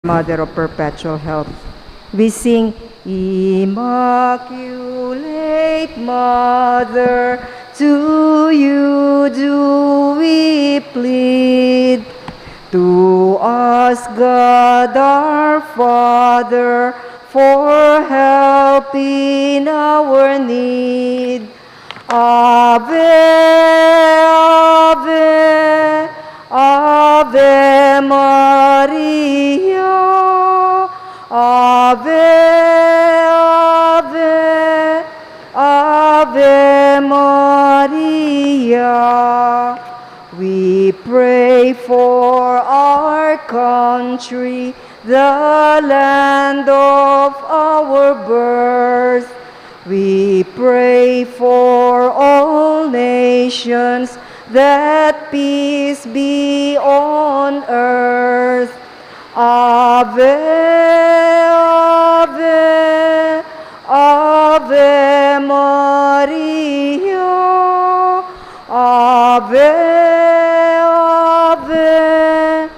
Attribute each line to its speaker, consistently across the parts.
Speaker 1: Mother of Perpetual Help. We sing, Immaculate Mother, to you do we plead. To us, God our Father, for help in our need. Ave, Ave, Ave Maria. Ave, Ave, Ave Maria. We pray for our country, the land of our birth. We pray for all nations, that peace be on earth. Ave, Ave, Ave Maria. Ave, Ave,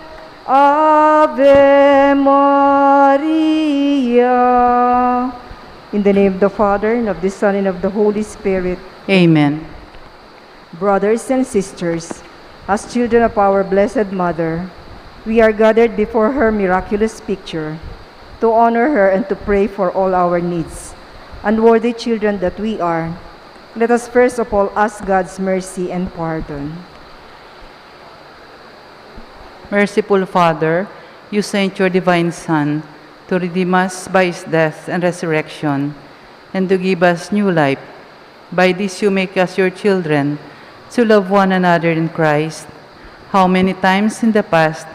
Speaker 1: Ave Maria. In the name of the Father, and of the Son, and of the Holy Spirit.
Speaker 2: Amen.
Speaker 1: Brothers and sisters, as children of our Blessed Mother, we are gathered before her miraculous picture to honor her and to pray for all our needs. Unworthy children that we are, let us first of all ask God's mercy and pardon.
Speaker 2: Merciful Father, you sent your divine Son to redeem us by his death and resurrection, and to give us new life. By this you make us your children, to love one another in Christ. How many times in the past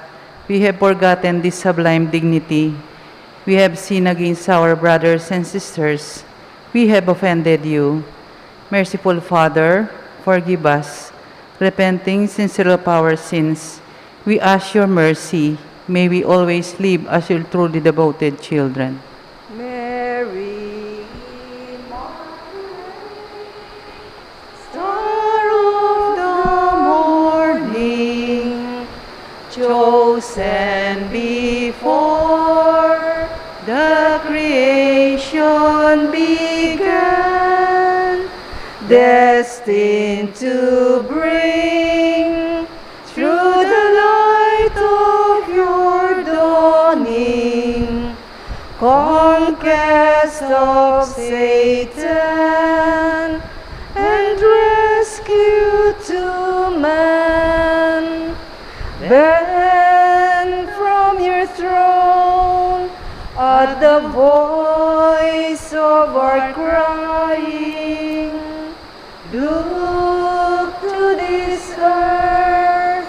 Speaker 2: we have forgotten this sublime dignity. We have sinned against our brothers and sisters. We have offended you. Merciful Father, forgive us. Repenting sincerely of our sins, we ask your mercy. May we always live as your truly devoted children.
Speaker 1: Mary, Star of the morning, chosen before the creation began, destined to bring through the light of your dawning conquest of Satan and rescue to man. Bend from your throne at the voice of our crying. Look to this earth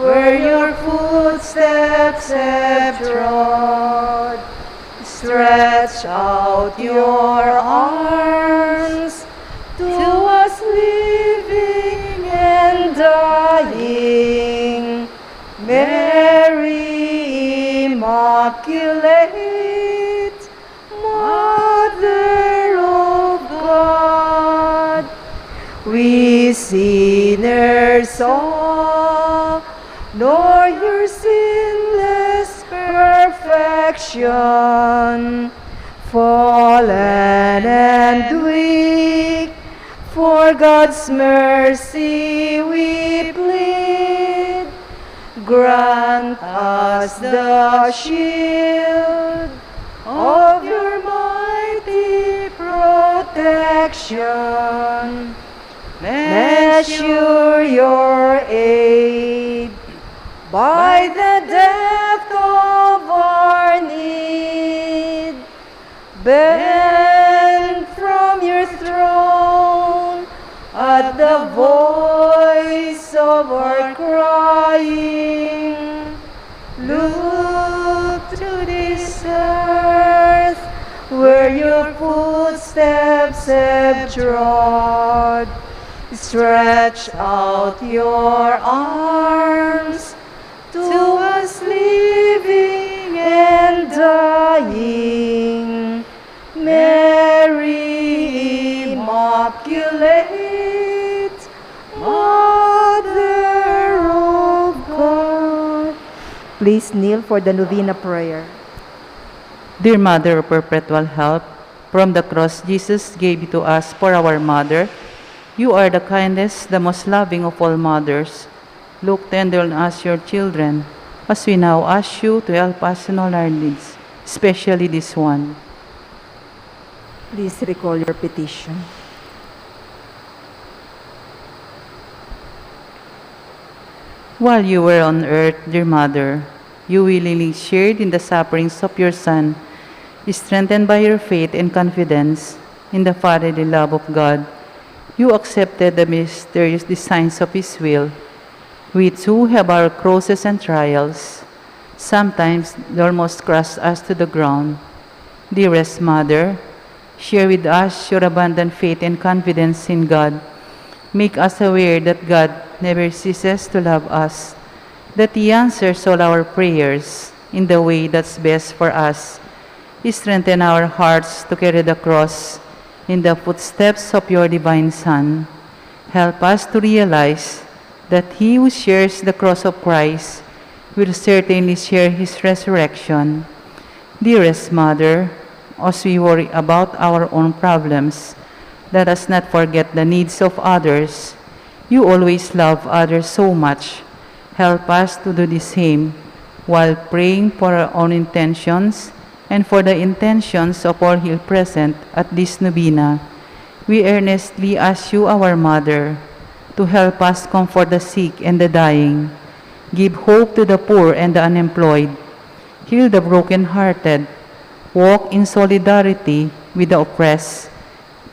Speaker 1: where your footsteps have trod. Stretch out your arms to us living and dying. Mary Immaculate, Mother of God, we sinners all, nor your sinless perfection, fallen and weak, for God's mercy we plead. Grant us the shield of your mighty protection. Measure your aid by the depth of our need. Bend from your throne at the voice of our crying. Look to this earth where your footsteps have trod. Stretch out your arms to us living and dying. Mary Immaculate, Mother of God, Please kneel for the novena prayer.
Speaker 2: Dear Mother of Perpetual Help, from the cross Jesus gave to us for our mother, you are the kindest, the most loving of all mothers. Look tender on us, your children, as we now ask you to help us in all our needs, especially this one.
Speaker 1: Please recall your petition.
Speaker 2: While you were on earth, dear Mother, you willingly shared in the sufferings of your Son, strengthened by your faith and confidence in the fatherly love of God. You accepted the mysterious designs of His will. We too have our crosses and trials. Sometimes they almost crush us to the ground. Dearest Mother, share with us your abundant faith and confidence in God. Make us aware that God never ceases to love us, that He answers all our prayers in the way that's best for us. Strengthen our hearts to carry the cross in the footsteps of your divine Son. Help us to realize that he who shares the cross of Christ will certainly share his resurrection. Dearest Mother, as we worry about our own problems, let us not forget the needs of others. You always love others so much. Help us to do the same while praying for our own intentions and for the intentions of all here present at this novena. We earnestly ask you, our Mother, to help us comfort the sick and the dying, give hope to the poor and the unemployed, heal the brokenhearted, walk in solidarity with the oppressed,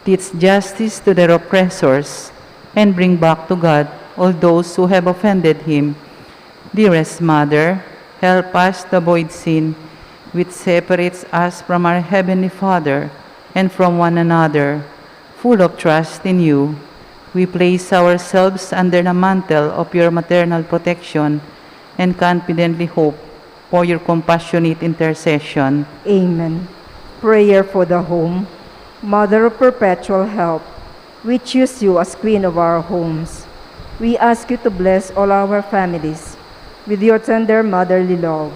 Speaker 2: teach justice to their oppressors, and bring back to God all those who have offended Him. Dearest Mother, help us to avoid sin, which separates us from our Heavenly Father and from one another. Full of trust in you, we place ourselves under the mantle of your maternal protection and confidently hope for your compassionate intercession.
Speaker 1: Amen. Prayer for the home. Mother of perpetual help, we choose you as Queen of our homes. We ask you to bless all our families with your tender motherly love.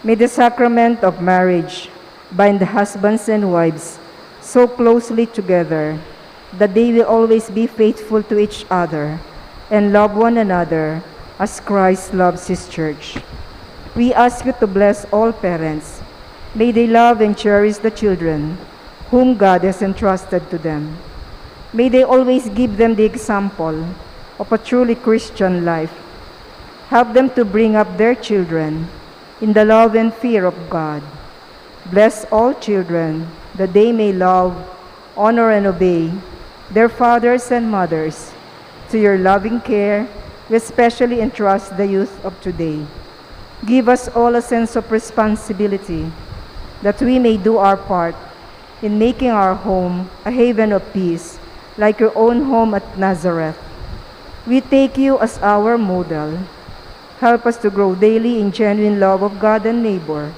Speaker 1: May the sacrament of marriage bind the husbands and wives so closely together that they will always be faithful to each other and love one another as Christ loves His church. We ask you to bless all parents. May they love and cherish the children whom God has entrusted to them. May they always give them the example of a truly Christian life. Help them to bring up their children in the love and fear of God. Bless all children that they may love, honor, and obey their fathers and mothers. To your loving care, we especially entrust the youth of today. Give us all a sense of responsibility that we may do our part in making our home a haven of peace, like your own home at Nazareth. We take you as our model. Help us to grow daily in genuine love of God and neighbor,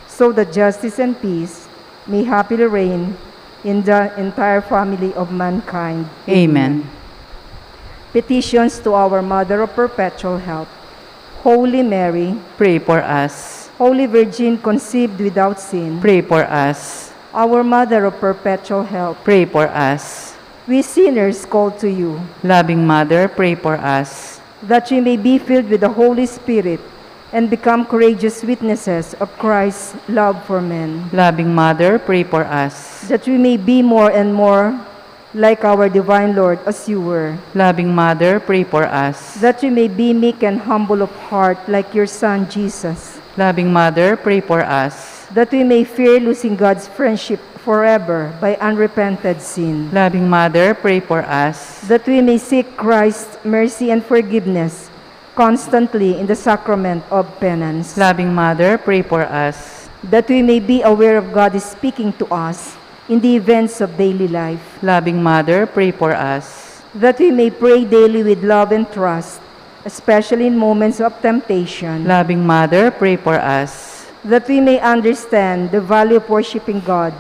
Speaker 1: so that justice and peace may happily reign in the entire family of mankind.
Speaker 2: Amen.
Speaker 1: Petitions to our Mother of Perpetual Help. Holy Mary,
Speaker 2: Pray for us.
Speaker 1: Holy Virgin conceived without sin,
Speaker 2: Pray for us.
Speaker 1: our Mother of Perpetual Help,
Speaker 2: Pray for us.
Speaker 1: we sinners call to you,
Speaker 2: Loving Mother, pray for us.
Speaker 1: that we may be filled with the Holy Spirit and become courageous witnesses of Christ's love for men,
Speaker 2: Loving Mother, pray for us.
Speaker 1: that we may be more and more like our divine Lord as you were,
Speaker 2: Loving Mother, pray for us.
Speaker 1: that we may be meek and humble of heart like your Son Jesus,
Speaker 2: Loving Mother, pray for us.
Speaker 1: that we may fear losing God's friendship forever by unrepented sin,
Speaker 2: Loving Mother, pray for us.
Speaker 1: that we may seek Christ's mercy and forgiveness constantly in the sacrament of penance,
Speaker 2: Loving Mother, pray for us.
Speaker 1: that we may be aware of God is speaking to us in the events of daily life,
Speaker 2: Loving Mother, pray for us.
Speaker 1: that we may pray daily with love and trust, especially in moments of temptation,
Speaker 2: Loving Mother, pray for us.
Speaker 1: that we may understand the value of worshiping God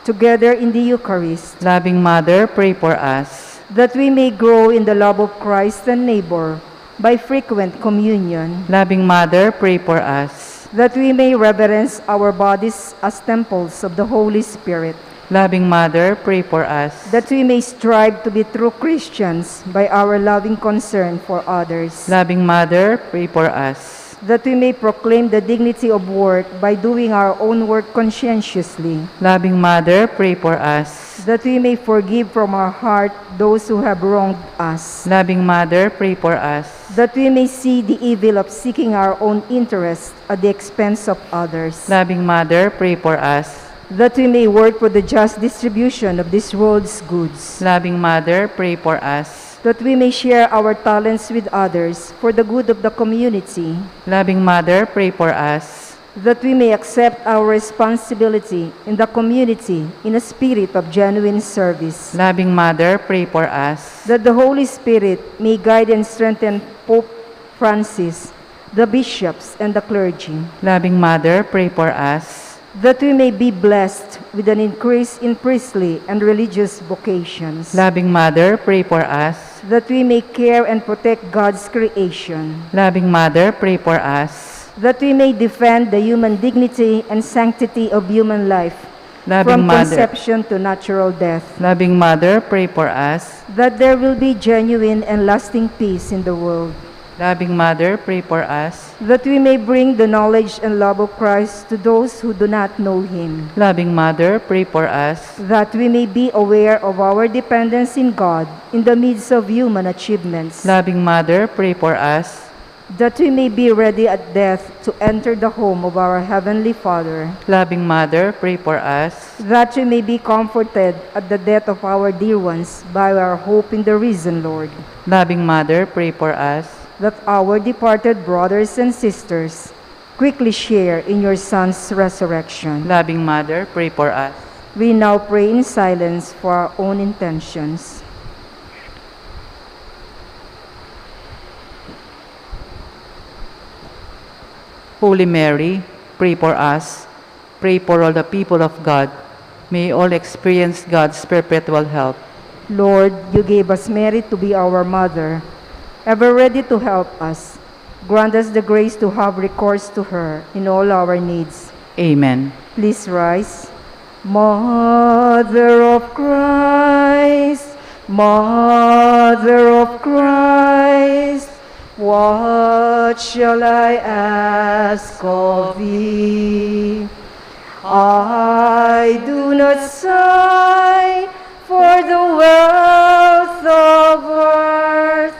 Speaker 1: together in the Eucharist,
Speaker 2: Loving Mother, pray for us.
Speaker 1: that we may grow in the love of Christ and neighbor by frequent communion,
Speaker 2: Loving Mother, pray for us.
Speaker 1: that we may reverence our bodies as temples of the Holy Spirit,
Speaker 2: Loving Mother, pray for us.
Speaker 1: that we may strive to be true Christians by our loving concern for others,
Speaker 2: Loving Mother, pray for us.
Speaker 1: that we may proclaim the dignity of work by doing our own work conscientiously,
Speaker 2: Loving Mother, pray for us.
Speaker 1: that we may forgive from our heart those who have wronged us,
Speaker 2: Loving Mother, pray for us.
Speaker 1: that we may see the evil of seeking our own interest at the expense of others,
Speaker 2: Loving Mother, pray for us.
Speaker 1: that we may work for the just distribution of this world's goods,
Speaker 2: Loving Mother, pray for us.
Speaker 1: that we may share our talents with others for the good of the community,
Speaker 2: Loving Mother, pray for us.
Speaker 1: that we may accept our responsibility in the community in a spirit of genuine service,
Speaker 2: Loving Mother, pray for us.
Speaker 1: that the Holy Spirit may guide and strengthen Pope Francis, the bishops, and the clergy,
Speaker 2: Loving Mother, pray for us.
Speaker 1: that we may be blessed with an increase in priestly and religious vocations,
Speaker 2: Loving Mother, pray for us.
Speaker 1: that we may care and protect God's creation,
Speaker 2: Loving Mother, pray for us.
Speaker 1: that we may defend the human dignity and sanctity of human life
Speaker 2: Loving
Speaker 1: from
Speaker 2: Mother,
Speaker 1: conception to natural death,
Speaker 2: Loving Mother, pray for us.
Speaker 1: that there will be genuine and lasting peace in the world,
Speaker 2: Loving Mother, pray for us.
Speaker 1: that we may bring the knowledge and love of Christ to those who do not know Him,
Speaker 2: Loving Mother, pray for us.
Speaker 1: that we may be aware of our dependence in God in the midst of human achievements,
Speaker 2: Loving Mother, pray for us.
Speaker 1: that we may be ready at death to enter the home of our Heavenly Father,
Speaker 2: Loving Mother, pray for us.
Speaker 1: that we may be comforted at the death of our dear ones by our hope in the risen Lord,
Speaker 2: Loving Mother, pray for us.
Speaker 1: that our departed brothers and sisters quickly share in your Son's resurrection.
Speaker 2: Loving Mother, pray for us.
Speaker 1: We now pray in silence for our own intentions.
Speaker 2: Holy Mary, pray for us. Pray for all the people of God. May all experience God's perpetual help.
Speaker 1: Lord, you gave us Mary to be our mother, ever ready to help us. Grant us the grace to have recourse to her in all our needs.
Speaker 2: Amen.
Speaker 1: Please rise. Mother of Christ, Mother of Christ, what shall I ask of thee? I do not sigh for the wealth of earth,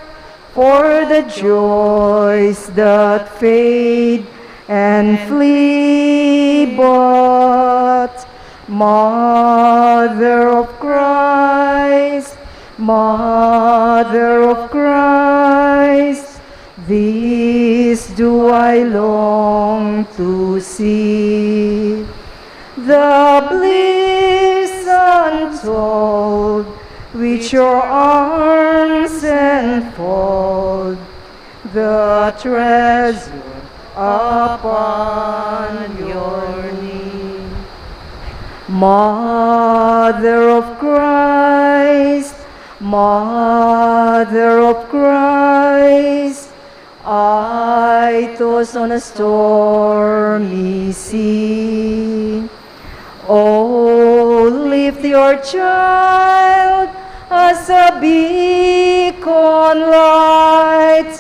Speaker 1: for the joys that fade and flee, but Mother of Christ, Mother of Christ, this do I long to see. The bliss untold which your arms enfold, the treasure upon your knee. Mother of Christ, Mother of Christ, I toss on a stormy sea. Oh, lift your child as a beacon light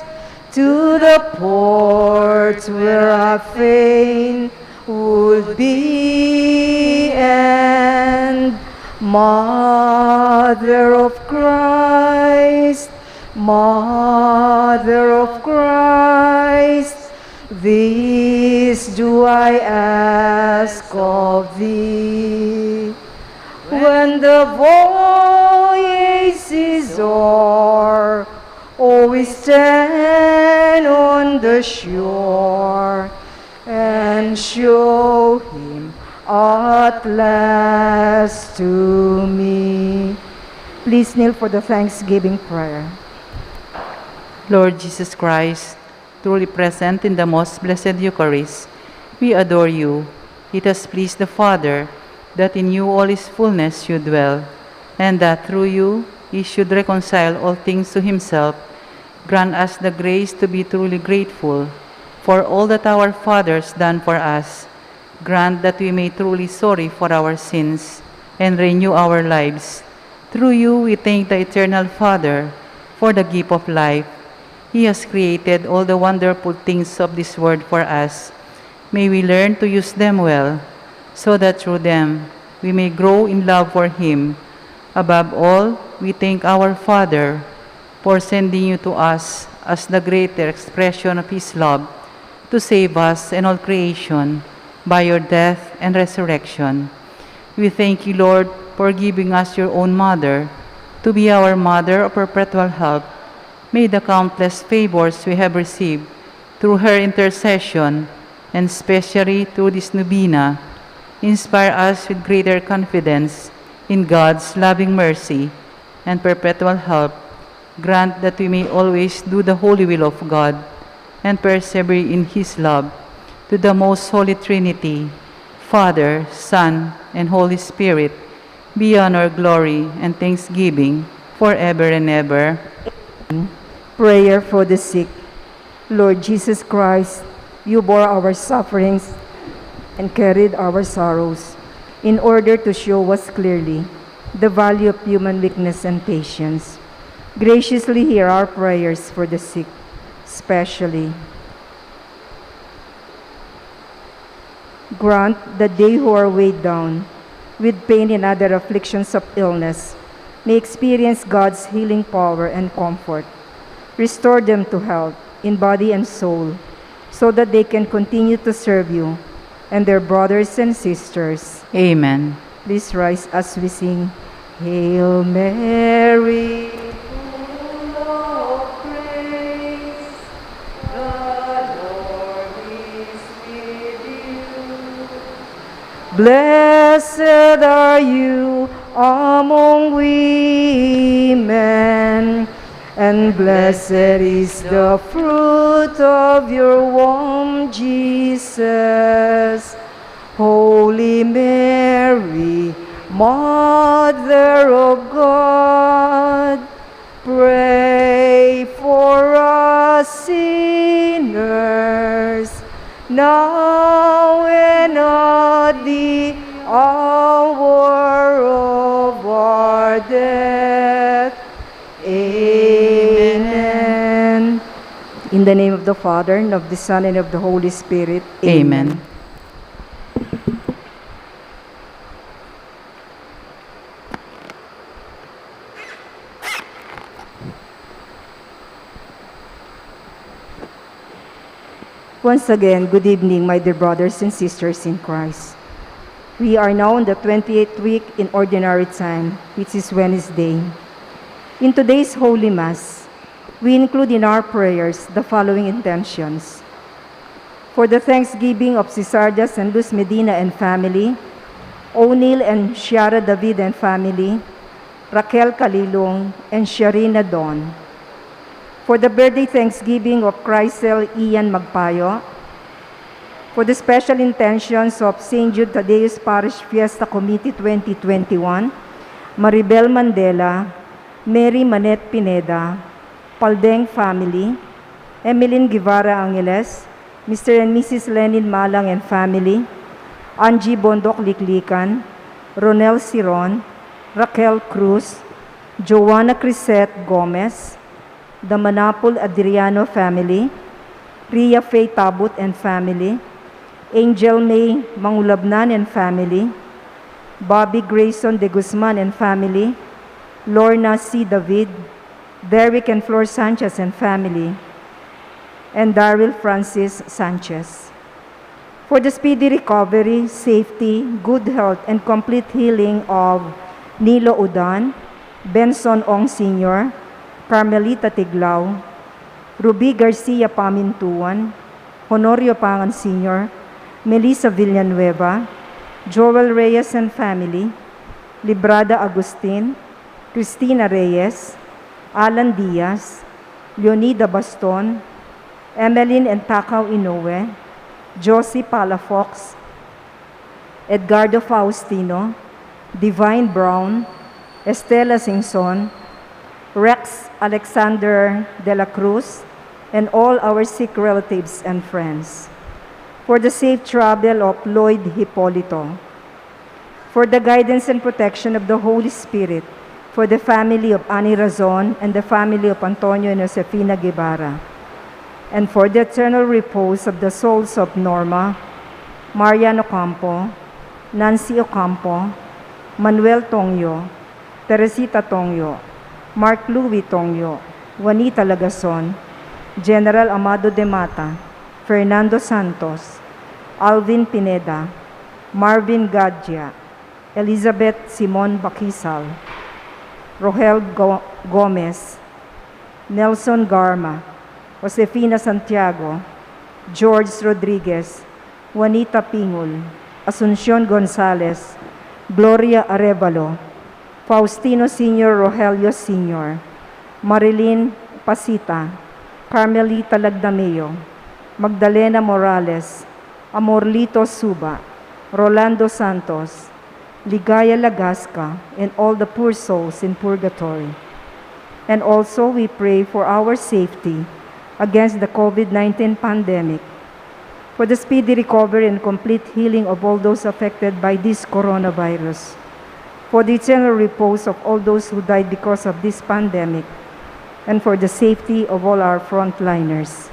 Speaker 1: to the port where I fain would be, and Mother of Christ, Mother of Christ, this do I ask of thee. When the voyage is o'er, always stand on the shore and show him at last to me. Please kneel for the Thanksgiving prayer.
Speaker 2: Lord Jesus Christ, truly present in the most blessed Eucharist, we adore you. It has pleased the Father that in you all is fullness should dwell, and that through you he should reconcile all things to himself. Grant us the grace to be truly grateful, For all that our fathers done for us, grant that we may truly sorry for our sins and renew our lives. Through you, we thank the Eternal Father for the gift of life. He has created all the wonderful things of this world for us. May we learn to use them well, so that through them we may grow in love for Him. Above all, we thank our Father for sending you to us as the greater expression of His love to save us and all creation by your death and resurrection. We thank you, Lord, for giving us your own mother to be our mother of perpetual help. May the countless favors we have received through her intercession, and especially through this novena, inspire us with greater confidence in God's loving mercy and perpetual help. Grant that we may always do the holy will of God and persevere in His love. To the most holy Trinity, Father, Son, and Holy Spirit, be honor, glory, and thanksgiving forever and ever.
Speaker 1: Prayer for the sick. Lord Jesus Christ, you bore our sufferings and carried our sorrows in order to show us clearly the value of human weakness and patience. Graciously hear our prayers for the sick, especially. Grant that they who are weighed down with pain and other afflictions of illness may experience God's healing power and comfort. Restore them to health in body and soul, so that they can continue to serve you and their brothers and sisters.
Speaker 2: Amen.
Speaker 1: Please rise as we sing, Hail Mary, full of grace, the Lord is with you. Blessed are you among women, and blessed is the fruit of your womb, Jesus. Holy Mary, Mother of God, pray for us sinners, now and at the hour of our death. Amen. In the name of the Father, and of the Son, and of the Holy Spirit.
Speaker 2: Amen.
Speaker 1: Once again, good evening, my dear brothers and sisters in Christ. We are now in the 28th week in Ordinary Time, which is Wednesday. In today's Holy Mass, we include in our prayers the following intentions. For the thanksgiving of Cesardas and Luz Medina and family, O'Neill and Shiara David and family, Raquel Calilong and Sharina Don. For the birthday thanksgiving of Chrysel Ian Magpayo, for the special intentions of St. Jude Thaddeus Parish Fiesta Committee 2021, Maribel Mandela, Mary Manette Pineda, Paldeng family, Emeline Guevara Angeles, Mr. and Mrs. Lenin Malang and family, Angie Bondok Liklikan, Ronel Siron, Raquel Cruz, Joanna Crisette Gomez, the Manapul Adriano family, Ria Faye Tabut and family, Angel May Mangulabnan and family, Bobby Grayson de Guzman and family, Lorna C. David, Derrick and Flor Sanchez and family, and Daryl Francis Sanchez. For the speedy recovery, safety, good health, and complete healing of Nilo Udan, Benson Ong Sr., Carmelita Tiglao, Ruby Garcia Pamintuan, Honorio Pangan Sr., Melissa Villanueva, Joel Reyes and family, Librada Agustin, Cristina Reyes, Alan Diaz, Leonida Baston, Emeline and Takaw Inoue, Josie Palafox, Edgardo Faustino, Divine Brown, Estela Singson, Rex Alexander de la Cruz, and all our sick relatives and friends. For the safe travel of Lloyd Hipolito. For the guidance and protection of the Holy Spirit, for the family of Ani Razon and the family of Antonio and Josefina Guevara, and for the eternal repose of the souls of Norma, Marian Ocampo, Nancy Ocampo, Manuel Tongyo, Teresita Tongyo, Mark Louis Tongyo, Juanita Lagason, General Amado de Mata, Fernando Santos, Alvin Pineda, Marvin Gadja, Elizabeth Simon Bakisal, Rohel Gomez, Nelson Garma, Josefina Santiago, George Rodriguez, Juanita Pingul, Asuncion Gonzalez, Gloria Arevalo, Faustino Sr. Rogelio Sr., Marilyn Pasita, Carmelita Lagdameo, Magdalena Morales, Amorlito Suba, Rolando Santos, Ligaya Lagasca, and all the poor souls in purgatory. And also we pray for our safety against the COVID-19 pandemic, for the speedy recovery and complete healing of all those affected by this coronavirus, for the eternal repose of all those who died because of this pandemic, and for the safety of all our frontliners.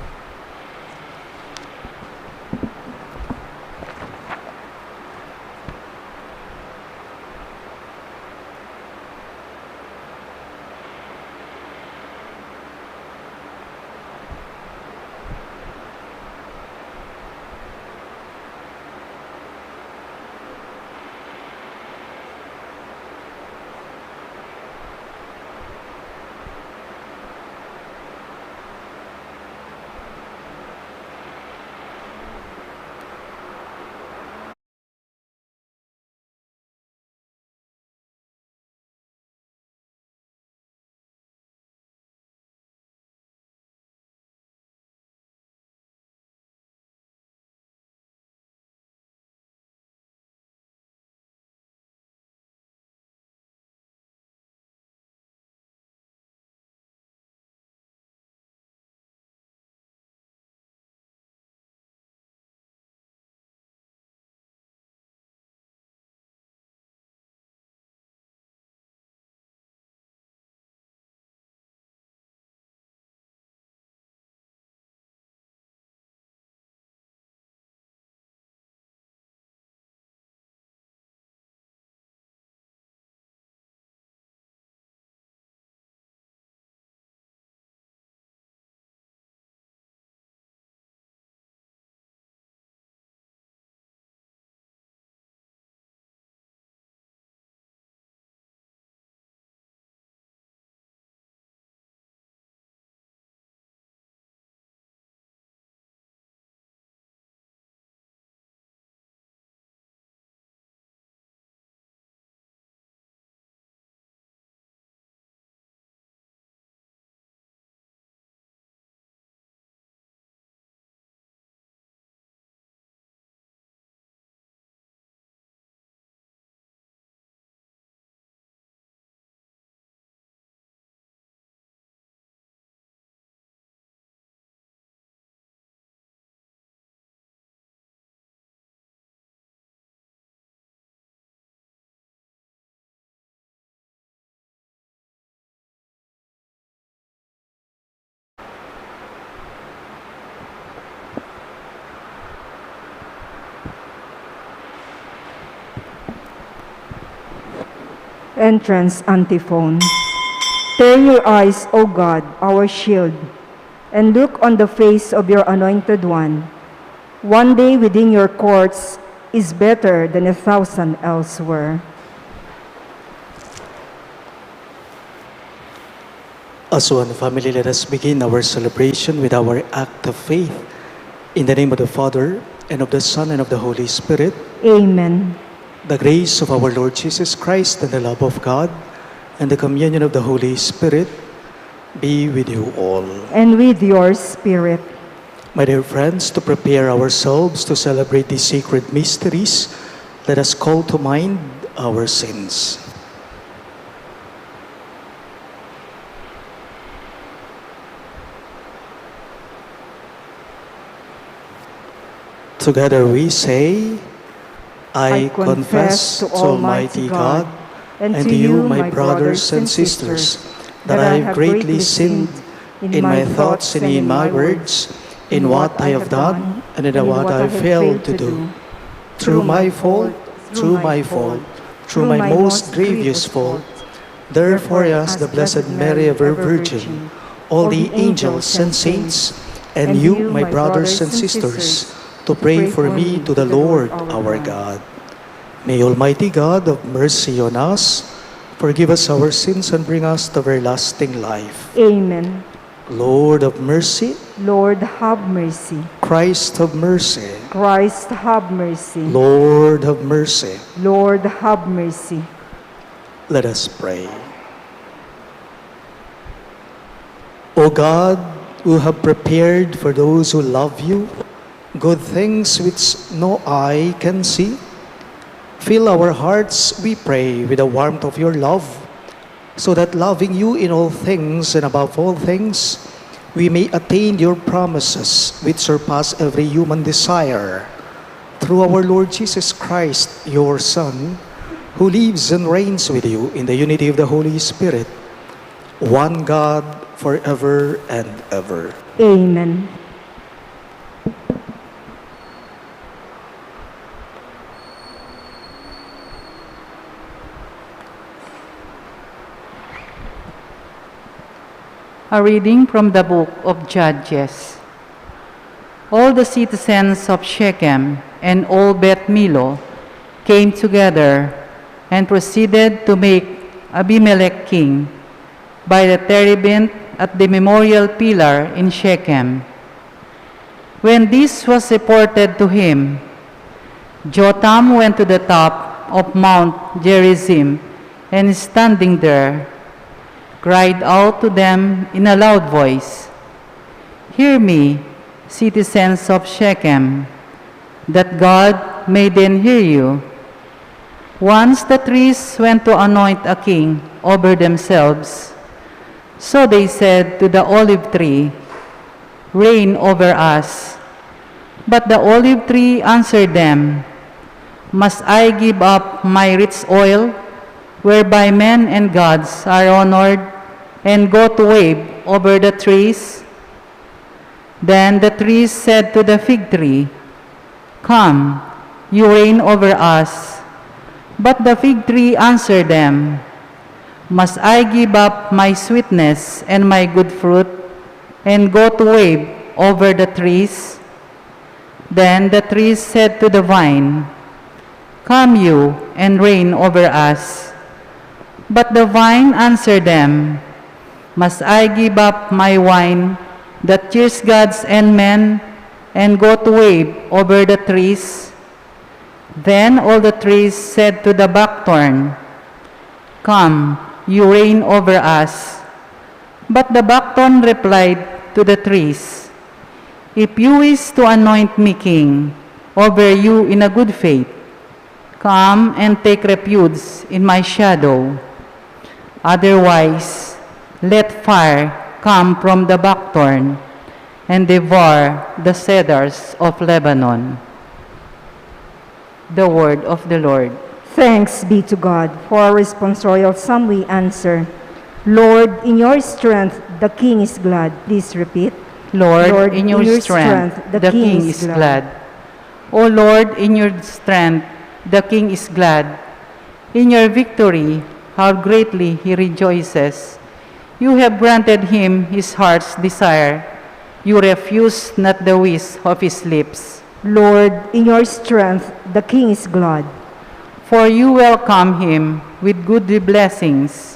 Speaker 1: Entrance antiphon. Turn your eyes, O God, our shield, and look on the face of your anointed one. One day within your courts is better than 1,000 elsewhere.
Speaker 3: As one family, let us begin our celebration with our act of faith. In the name of the Father, and of the Son, and of the Holy Spirit.
Speaker 1: Amen.
Speaker 3: The grace of our Lord Jesus Christ, and the love of God, and the communion of the Holy Spirit be with you all.
Speaker 1: And with your spirit.
Speaker 3: My dear friends, to prepare ourselves to celebrate these sacred mysteries, let us call to mind our sins. Together we say, I confess to Almighty God and to you, my brothers and sisters, that I have greatly sinned in my thoughts and in my words, in what I have done and in what I have failed to do. Through my fault, through my most grievous fault. Therefore I ask the Blessed Mary, ever Virgin, all the angels and saints, and you, my brothers and sisters, to pray for me to the Lord our God. May Almighty God have mercy on us, forgive us our sins, and bring us to everlasting life.
Speaker 1: Amen.
Speaker 3: Lord of mercy,
Speaker 1: Lord, have mercy.
Speaker 3: Christ have mercy.
Speaker 1: Christ, have mercy.
Speaker 3: Lord have mercy.
Speaker 1: Lord, have mercy.
Speaker 3: Let us pray. O God, who have prepared for those who love you good things which no eye can see, fill our hearts, we pray, with the warmth of your love, so that loving you in all things and above all things, we may attain your promises which surpass every human desire. Through our Lord Jesus Christ, your Son, who lives and reigns with you in the unity of the Holy Spirit, one God, forever and ever.
Speaker 1: Amen.
Speaker 2: A reading from the book of Judges. All the citizens of Shechem and all Beth Milo came together and proceeded to make Abimelech king by the terebinth at the memorial pillar in Shechem. When this was reported to him, Jotham went to the top of Mount Gerizim, and standing there, cried out to them in a loud voice, "Hear me, citizens of Shechem, that God may then hear you. Once the trees went to anoint a king over themselves. So they said to the olive tree, 'Reign over us.' But the olive tree answered them, 'Must I give up my rich oil, whereby men and gods are honored, and go to wave over the trees?' Then the trees said to the fig tree, 'Come, you reign over us.' But the fig tree answered them, 'Must I give up my sweetness and my good fruit, and go to wave over the trees?' Then the trees said to the vine, 'Come you and reign over us.' But the vine answered them, 'Must I give up my wine that cheers gods and men, and go to wave over the trees?' Then all the trees said to the buckthorn, 'Come, you reign over us.' But the buckthorn replied to the trees, 'If you wish to anoint me king over you in a good faith, come and take refuge in my shadow. Otherwise, let fire come from the buckthorn and devour the cedars of Lebanon.'" The word of the Lord.
Speaker 1: Thanks be to God. For our responsorial psalm we answer, "Lord, in your strength the King is glad." Please repeat.
Speaker 2: Lord, in your strength, the King is glad. O Lord, in your strength, the King is glad. In your victory, how greatly he rejoices. You have granted him his heart's desire. You refused not the wish of his lips.
Speaker 1: Lord, in your strength the King is glad.
Speaker 2: For you welcome him with goodly blessings.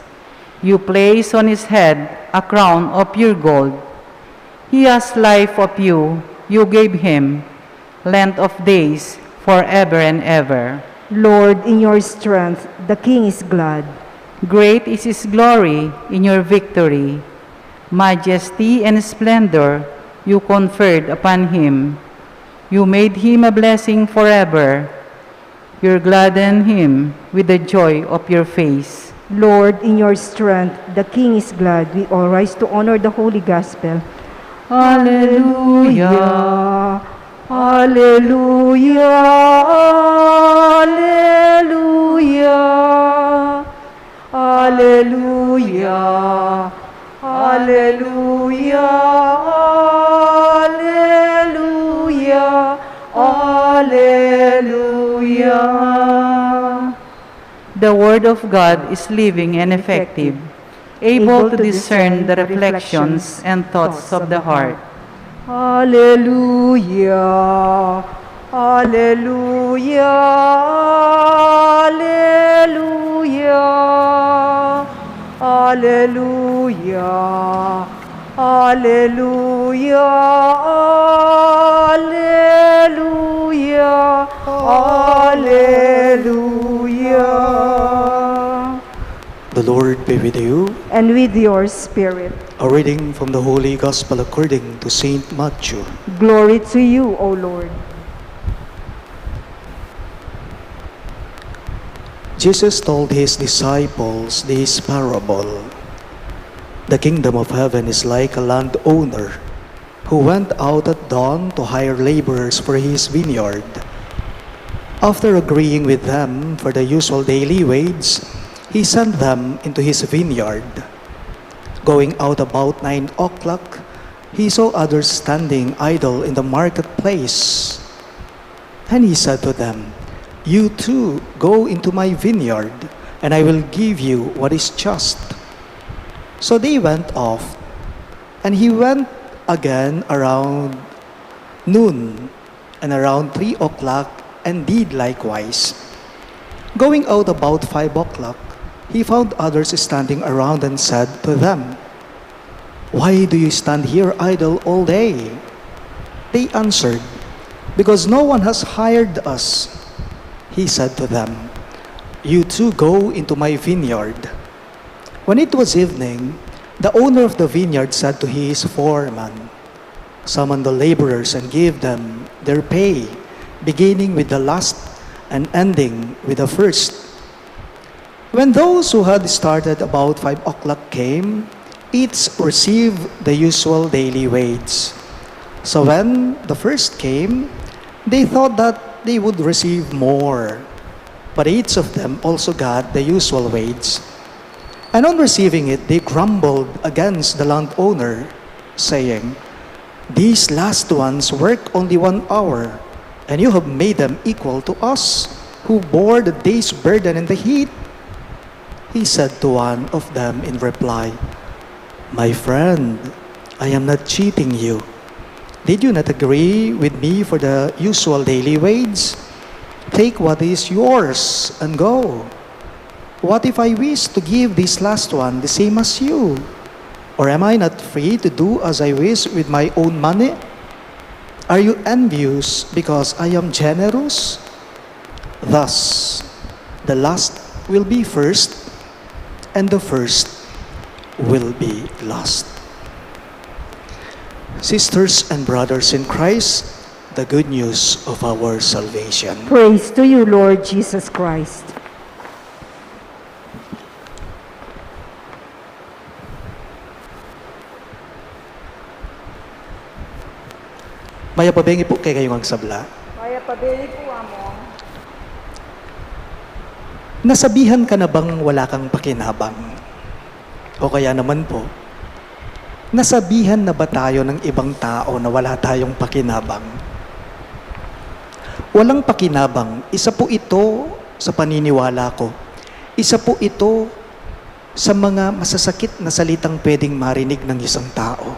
Speaker 2: You place on his head a crown of pure gold. He has life of you, you gave him, length of days forever and ever.
Speaker 1: Lord, in your strength the King is glad.
Speaker 2: Great is his glory in your victory. Majesty and splendor you conferred upon him. You made him a blessing forever. You gladden him with the joy of your face.
Speaker 1: Lord, in your strength the King is glad. We all rise to honor the Holy Gospel.
Speaker 2: Alleluia.
Speaker 1: Alleluia, alleluia, alleluia, alleluia, alleluia, alleluia.
Speaker 2: The Word of God is living and effective, able to discern the reflections and thoughts of the heart.
Speaker 1: Alleluia, alleluia, alleluia, alleluia, alleluia, alleluia, alleluia.
Speaker 3: The Lord be with you.
Speaker 1: And with your spirit.
Speaker 3: A reading from the Holy Gospel according to Saint Matthew.
Speaker 1: Glory to you, O Lord.
Speaker 3: Jesus told his disciples this parable. The kingdom of heaven is like a landowner who went out at dawn to hire laborers for his vineyard. After agreeing with them for the usual daily wage, he sent them into his vineyard. Going out about 9 o'clock, he saw others standing idle in the marketplace. And he said to them, "You too go into my vineyard, and I will give you what is just." So they went off, and he went again around noon and around 3 o'clock and did likewise. Going out about 5 o'clock, he found others standing around and said to them, "Why do you stand here idle all day?" They answered, "Because no one has hired us." He said to them, "You too go into my vineyard." When it was evening, the owner of the vineyard said to his foreman, "Summon the laborers and give them their pay, beginning with the last and ending with the first." When those who had started about 5 o'clock came, each received the usual daily wage. So when the first came, they thought that they would receive more, but each of them also got the usual wage. And on receiving it, they grumbled against the landowner, saying, "These last ones work only 1 hour, and you have made them equal to us, who bore the day's burden in the heat." He said to one of them in reply, "My friend, I am not cheating you. Did you not agree with me for the usual daily wage? Take what is yours and go. What if I wish to give this last one the same as you? Or am I not free to do as I wish with my own money? Are you envious because I am generous?" Thus, the last will be first, and the first will be last. Sisters and brothers in Christ, the good news of our salvation.
Speaker 1: Praise to you, Lord Jesus Christ.
Speaker 3: Maya pabengi po kay kayong agsabla.
Speaker 1: Kaya pabili po among.
Speaker 3: Nasabihan ka na bang wala kang pakinabang? O kaya naman po, nasabihan na ba tayo ng ibang tao na wala tayong pakinabang? Walang pakinabang, isa po ito sa paniniwala ko. Isa po ito sa mga masasakit na salitang pwedeng marinig ng isang tao.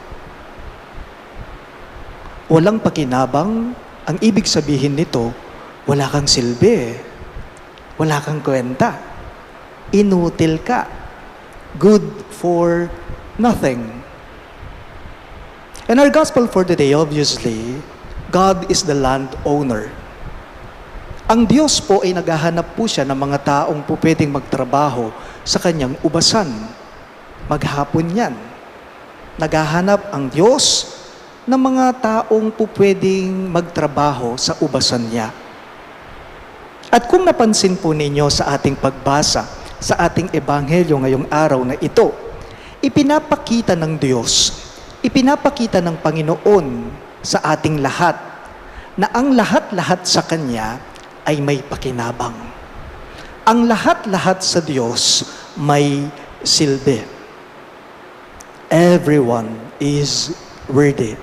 Speaker 3: Walang pakinabang, ang ibig sabihin nito, wala kang silbi, wala kang kwenta, inutil ka, good for nothing. In our gospel for today, obviously, God is the landowner. Ang Diyos po ay naghahanap po siya ng mga taong po pwedeng magtrabaho sa kanyang ubasan. Maghapon yan. Naghahanap ang Diyos ng mga taong po pwedeng magtrabaho sa ubasan niya. At kung napansin po ninyo sa ating pagbasa, sa ating ebanghelyo ngayong araw na ito, ipinapakita ng Diyos, ipinapakita ng Panginoon sa ating lahat na ang lahat-lahat sa Kanya ay may pakinabang. Ang lahat-lahat sa Diyos may silbi. Everyone is worthy.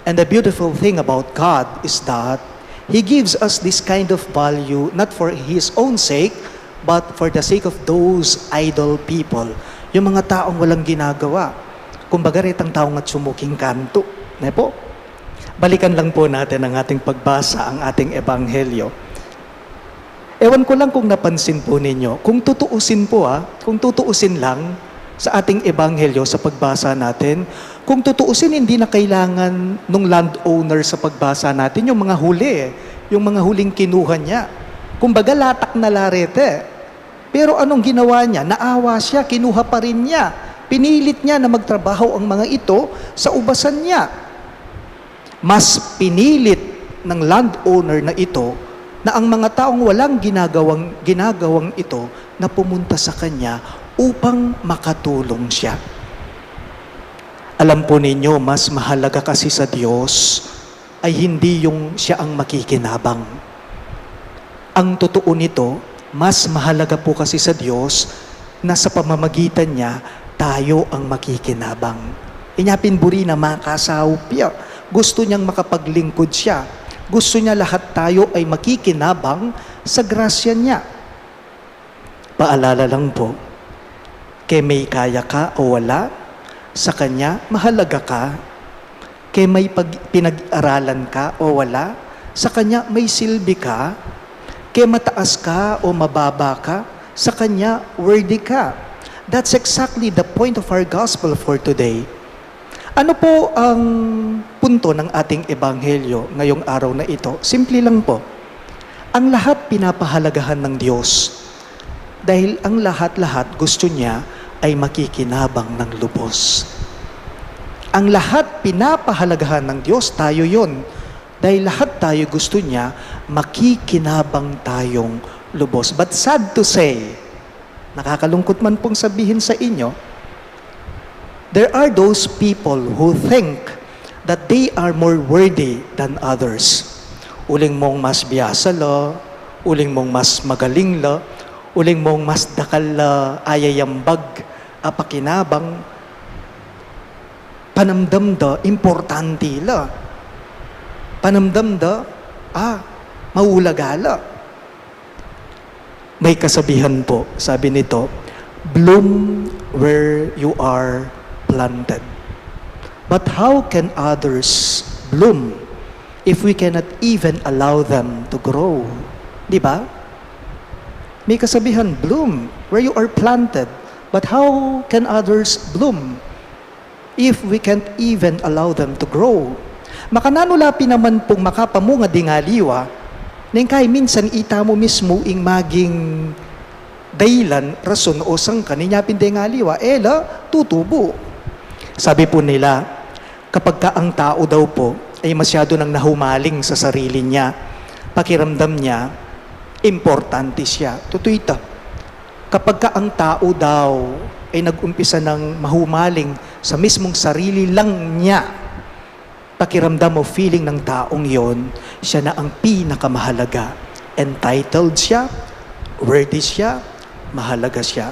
Speaker 3: And the beautiful thing about God is that He gives us this kind of value not for His own sake, but for the sake of those idle people. Yung mga taong walang ginagawa. Kumbaga retang taong at sumuking kanto. Ne po? Balikan lang po natin ang ating pagbasa, ang ating ebanghelyo. Ewan ko lang kung napansin po ninyo, kung tutuusin po kung tutuusin lang sa ating ebanghelyo sa pagbasa natin, kung tutuusin hindi na kailangan nung landowner sa pagbasa natin, yung mga huli, yung mga huling kinuha niya. Kumbaga latak na larete. Pero anong ginawa niya? Naawa siya, kinuha pa rin niya. Pinilit niya na magtrabaho ang mga ito sa ubasan niya. Mas pinilit ng landowner na ito na ang mga taong walang ginagawang ito na pumunta sa kanya upang makatulong siya. Alam po ninyo, mas mahalaga kasi sa Diyos ay hindi yung siya ang makikinabang. Ang totoo nito, mas mahalaga po kasi sa Diyos na sa pamamagitan niya, tayo ang makikinabang. Inyapin buri na makasawpya. Gusto niyang makapaglingkod siya. Gusto niya lahat tayo ay makikinabang sa grasya niya. Paalala lang po, kay may kaya ka o wala, sa Kanya mahalaga ka. Kay may pinag-aralan ka o wala, sa Kanya may silbi ka. Kay mataas ka o mababa ka, sa Kanya worthy ka. That's exactly the point of our gospel for today. Ano po ang punto ng ating ebanghelyo ngayong araw na ito? Simple lang po. Ang lahat pinapahalagahan ng Diyos. Dahil ang lahat-lahat gusto niya ay makikinabang ng lubos. Ang lahat pinapahalagahan ng Diyos, tayo yon. Dahil lahat tayo gusto niya, makikinabang tayong lubos. But sad to say, nakakalungkot man pong sabihin sa inyo, there are those people who think that they are more worthy than others. Uling mong mas biyasa la, uling mong mas magaling la, uling mong mas dakal la, ayayambag, pakinabang, panamdam da, importante la. Panamdam da, maulagala. May kasabihan po, sabi nito, bloom where you are planted. But how can others bloom if we cannot even allow them to grow? Di ba? May kasabihan, bloom where you are planted. But how can others bloom if we can't even allow them to grow? Makananulapi naman pong makapamunga dingaliwa, nang kay minsan ita mo mismo ing maging daylan, rason o sangka, ninyapin dingaliwa, tutubo. Sabi po nila, kapag ka ang tao daw po ay masyado nang nahumaling sa sarili niya, pakiramdam niya, importante siya. Totoo ito. Kapag ka ang tao daw ay nag-umpisa ng mahumaling sa mismong sarili lang niya, pakiramdam o feeling ng taong yon, siya na ang pinakamahalaga. Entitled siya, worthy siya, mahalaga siya.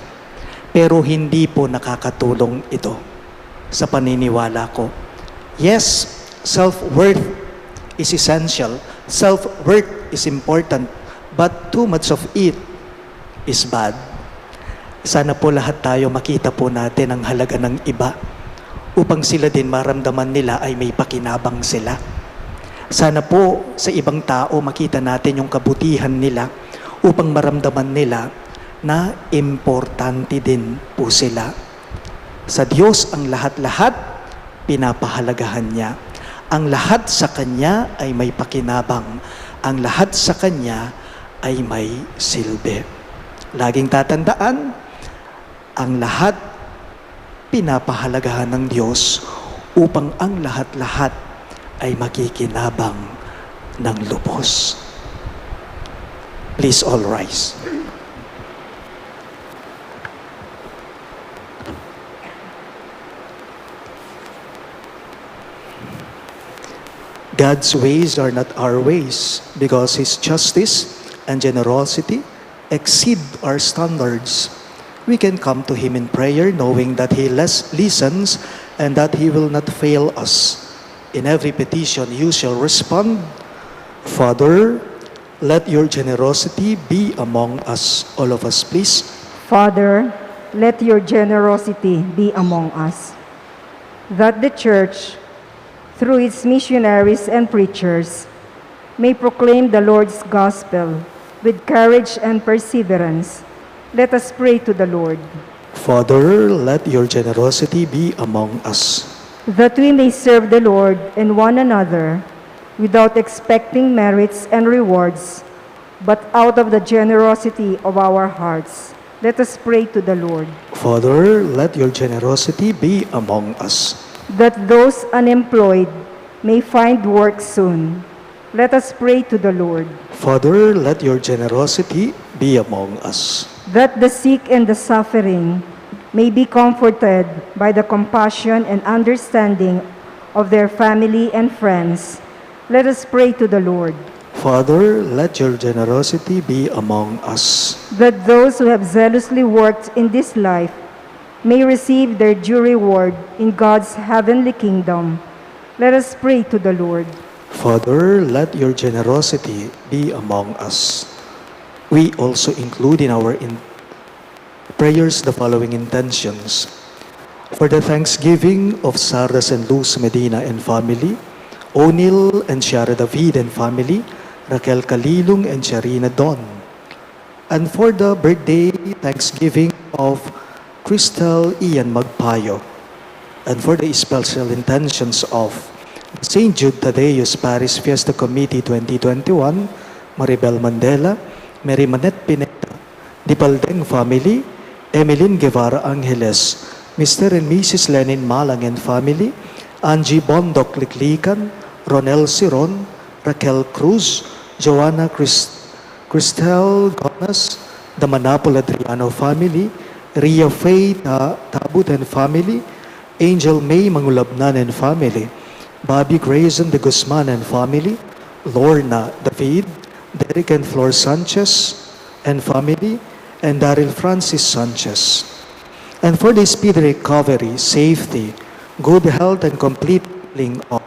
Speaker 3: Pero hindi po nakakatulong ito sa paniniwala ko. Yes, self-worth is essential. Self-worth is important. But too much of it is bad. Sana po lahat tayo makita po natin ang halaga ng iba upang sila din maramdaman nila ay may pakinabang sila. Sana po sa ibang tao makita natin yung kabutihan nila upang maramdaman nila na importante din po sila. Sa Diyos ang lahat-lahat pinapahalagahan niya. Ang lahat sa Kanya ay may pakinabang. Ang lahat sa Kanya ay may silbi. Laging tatandaan, ang lahat pinapahalagahan ng Diyos upang ang lahat-lahat ay makikinabang ng lubos. Please all rise. God's ways are not our ways, because His justice and generosity exceed our standards. We can come to Him in prayer knowing that He listens and that He will not fail us. In every petition you shall respond, Father, let your generosity be among us. All of us, please.
Speaker 1: Father, let your generosity be among us, that the Church, through its missionaries and preachers, may proclaim the Lord's gospel with courage and perseverance. Let us pray to the Lord.
Speaker 3: Father, let your generosity be among us,
Speaker 1: that we may serve the Lord and one another without expecting merits and rewards, but out of the generosity of our hearts. Let us pray to the Lord.
Speaker 3: Father, let your generosity be among us,
Speaker 1: that those unemployed may find work soon. Let us pray to the Lord.
Speaker 3: Father, let your generosity be among us,
Speaker 1: that the sick and the suffering may be comforted by the compassion and understanding of their family and friends. Let us pray to the Lord.
Speaker 3: Father, let your generosity be among us,
Speaker 1: that those who have zealously worked in this life may receive their due reward in God's heavenly kingdom. Let us pray to the Lord.
Speaker 3: Father, let your generosity be among us. We also include in our prayers the following intentions. For the thanksgiving of Sardas and Luz Medina and family, O'Neill and Shara David and family, Raquel Kalilong and Sharina Don. And for the birthday thanksgiving of Crystal Ian Magpayo. And for the special intentions of St. Jude Thaddeus Parish Fiesta Committee 2021, Maribel Mandela, Mary Manette Pineda, Dipaldeng family, Emeline Guevara Angeles, Mr. and Mrs. Lenin Malang and family, Angie Bondok Liklikan, Ronel Siron, Raquel Cruz, Joanna Cristel Gomez, the Manapol Adriano family, Ria Faye Tabut and family, Angel May Mangulabnan and family, Bobby Grayson de Guzman and family, Lorna David, Derek and Flor Sanchez and family, and Daryl Francis Sanchez. And for the speedy recovery, safety, good health, and complete healing of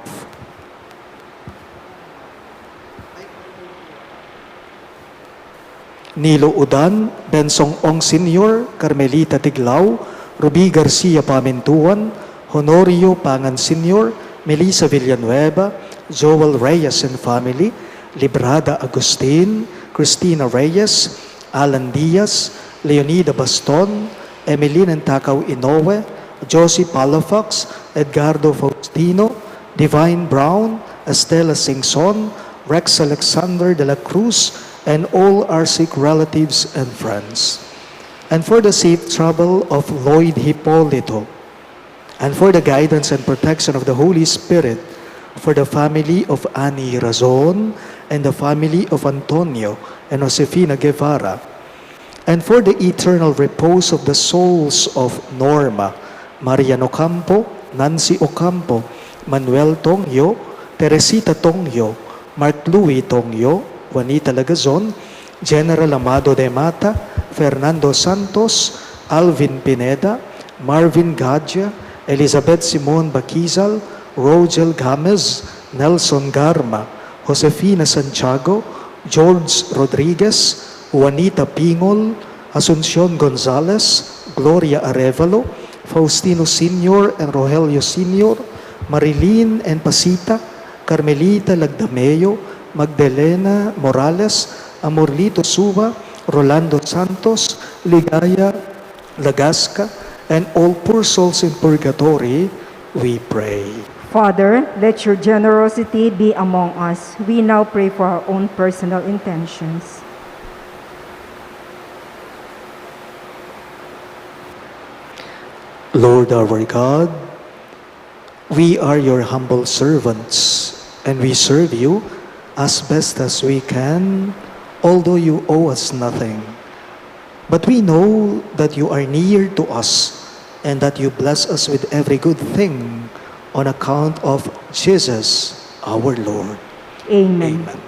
Speaker 3: Nilo Udan, Bensong Ong Sr., Carmelita Tiglao, Ruby Garcia Pamintuan, Honorio Pangan Sr., Melissa Villanueva, Joel Reyes and family, Librada Agustin, Cristina Reyes, Alan Diaz, Leonida Baston, Emeline and Takaw Inoue, Josie Palafox, Edgardo Faustino, Divine Brown, Estela Singson, Rex Alexander de la Cruz, and all our sick relatives and friends. And for the safe travel of Lloyd Hipolito, and for the guidance and protection of the Holy Spirit, for the family of Annie Razon, and the family of Antonio and Josefina Guevara, and for the eternal repose of the souls of Norma, Marian Ocampo, Nancy Ocampo, Manuel Tongyo, Teresita Tongyo, Mark Louis Tongyo, Juanita Lagazon, General Amado de Mata, Fernando Santos, Alvin Pineda, Marvin Gadja, Elizabeth Simon Bakizal, Rogel Gamez, Nelson Garma, Josefina Santiago, George Rodriguez, Juanita Pingol, Asuncion Gonzalez, Gloria Arevalo, Faustino Sr. and Rogelio Sr., Marilyn and Pasita, Carmelita Lagdameo, Magdalena Morales, Amorlito Suba, Rolando Santos, Ligaya Lagasca, and all poor souls in purgatory, we pray.
Speaker 1: Father, let your generosity be among us. We now pray for our own personal intentions.
Speaker 3: Lord our God, we are your humble servants, and we serve you as best as we can, although you owe us nothing. But we know that you are near to us, and that you bless us with every good thing on account of Jesus, our Lord.
Speaker 1: Amen.
Speaker 3: Amen.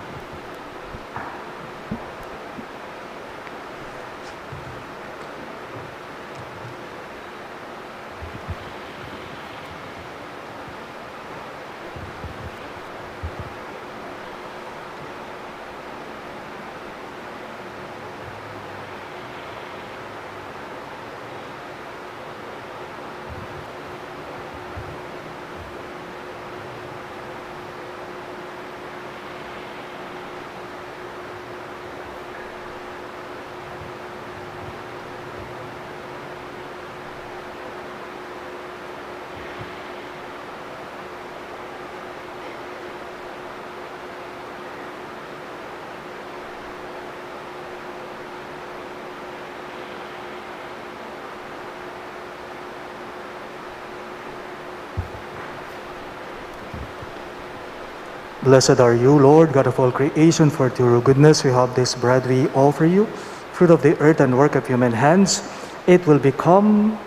Speaker 3: Blessed are you, Lord, God of all creation, for through your goodness we have this bread we offer you, fruit of the earth and work of human hands. It will become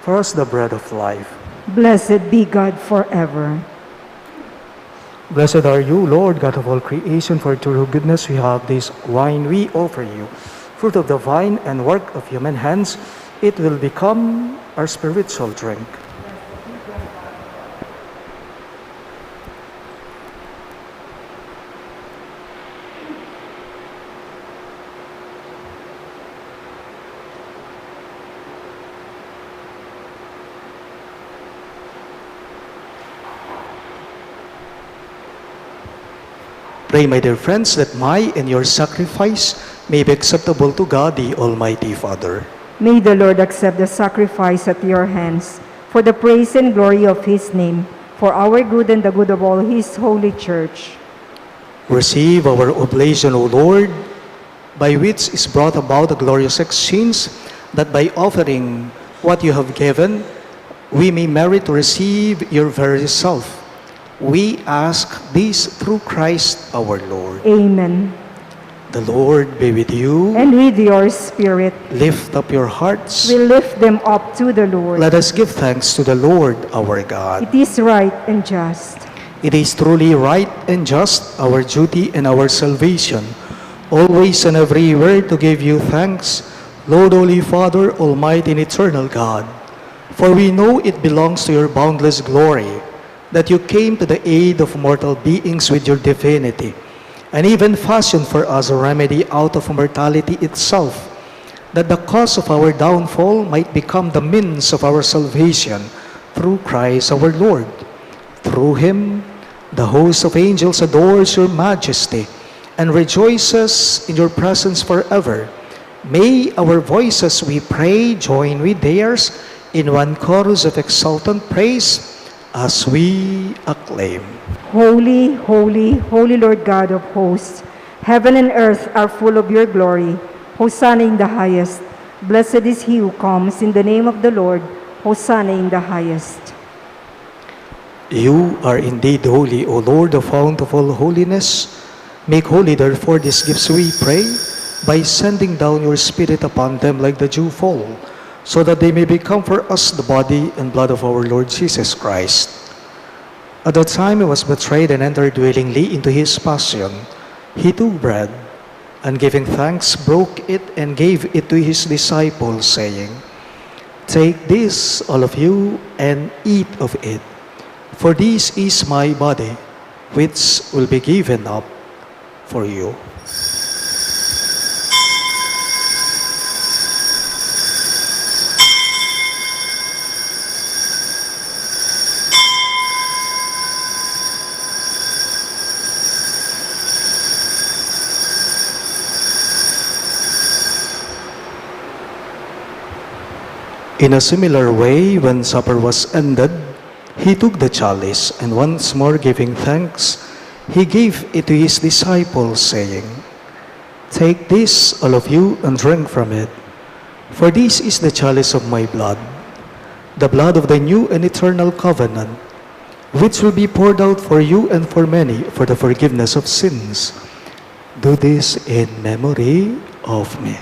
Speaker 3: for us the bread of life.
Speaker 1: Blessed be God forever.
Speaker 3: Blessed are you, Lord, God of all creation, for through your goodness we have this wine we offer you, fruit of the vine and work of human hands. It will become our spiritual drink. Pray, my dear friends, that my and your sacrifice may be acceptable to God, the Almighty Father.
Speaker 1: May the Lord accept the sacrifice at your hands for the praise and glory of his name, for our good and the good of all his holy church.
Speaker 3: Receive our oblation, O Lord, by which is brought about a glorious exchange, that by offering what you have given, we may merit to receive your very self. We ask this through Christ our Lord.
Speaker 1: Amen.
Speaker 3: The Lord be with you.
Speaker 1: And with your spirit,
Speaker 3: Lift up your hearts.
Speaker 1: we lift them up to the Lord.
Speaker 3: Let us give thanks to the Lord our God.
Speaker 1: It is right and just.
Speaker 3: It is truly right and just, our duty and our salvation, always and everywhere to give you thanks, Lord, Holy Father, Almighty and Eternal God. For we know it belongs to your boundless glory that you came to the aid of mortal beings with your divinity, and even fashioned for us a remedy out of mortality itself, that the cause of our downfall might become the means of our salvation through Christ our Lord. Through him, the host of angels adores your majesty and rejoices in your presence forever. May our voices, we pray, join with theirs in one chorus of exultant praise as we acclaim.
Speaker 1: Holy, holy, holy Lord God of hosts, heaven and earth are full of your glory. Hosanna in the highest. Blessed is he who comes in the name of the Lord. Hosanna in the highest.
Speaker 3: You are indeed holy, O Lord, the fount of all holiness. Make holy, therefore, these gifts, we pray, by sending down your Spirit upon them like the dewfall, so that they may become for us the body and blood of our Lord Jesus Christ. At the time he was betrayed and entered willingly into his passion, he took bread, and giving thanks, broke it and gave it to his disciples, saying, "Take this, all of you, and eat of it, for this is my body, which will be given up for you." In a similar way, when supper was ended, he took the chalice, and once more giving thanks, he gave it to his disciples, saying, "Take this, all of you, and drink from it, for this is the chalice of my blood, the blood of the new and eternal covenant, which will be poured out for you and for many for the forgiveness of sins. Do this in memory of me."